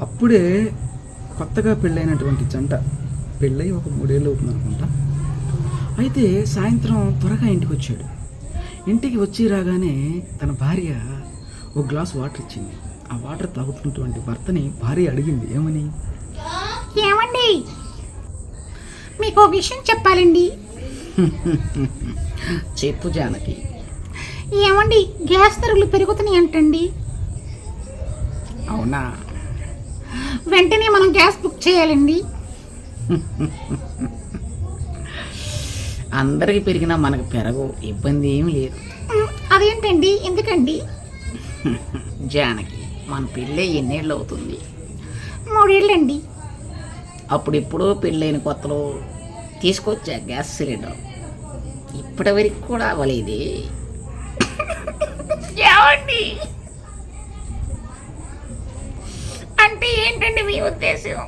అప్పుడే కొత్తగా పెళ్ళైనటువంటి జంట పెళ్ళై ఒక 3 ఏళ్ళు అవుతుంది అనుకుంటా. అయితే సాయంత్రం త్వరగా ఇంటికి వచ్చాడు. ఇంటికి వచ్చి రాగానే తన భార్య ఒక గ్లాస్ వాటర్ ఇచ్చింది. ఆ వాటర్ తాగుతున్నటువంటి భర్తని భార్య అడిగింది, ఏమని? ఏమండి, మీకు ఓ విషయం చెప్పాలండి. చెప్పు జానకి. ఏమండి, గ్యాస్ ధరలు పెరుగుతున్నాయి అంటండి. అవునా? వెంటనే మనం గ్యాస్ బుక్ చేయాలండి. అందరికి పెరిగినా మనకు పెరగవు, ఇబ్బంది ఏమీ లేదు. అదేంటండి, ఎందుకండి? జానకి, మన పెళ్ళే ఎన్నేళ్ళు అవుతుంది? 3 ఏళ్ళండి. అప్పుడెప్పుడో పెళ్ళైన కొత్తలో తీసుకొచ్చా గ్యాస్ సిలిండర్, ఇప్పటి వరకు కూడా అవ్వలేదే. ఏమండి, అంటే ఏంటండి మీ ఉద్దేశం?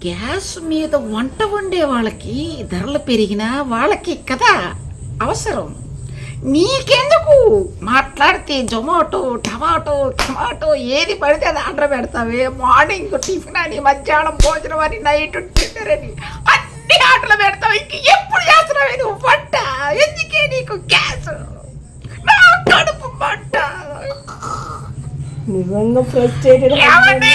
గ్యాస్ మీద వంట వండే వాళ్ళకి ధరలు పెరిగినా వాళ్ళకి కదా అవసరం. నీకెందుకు? మాట్లాడితే జొమాటో టమాటో ఏది పడితే అది ఆర్డర్ పెడతావే. మార్నింగ్ టిఫిన్ అని, మధ్యాహ్నం భోజనం అని, నైట్ డిన్నర్ అని అన్ని ఆర్డర్లు పెడతావు. ఇంక ఎప్పుడు చేస్తున్నావే నువ్వు వంట? ఎందుకే నీకు గ్యాస్? నా కడుపు మంట. నిజంగా ఫ్రస్ట్రేటెడ్. ఏమండి?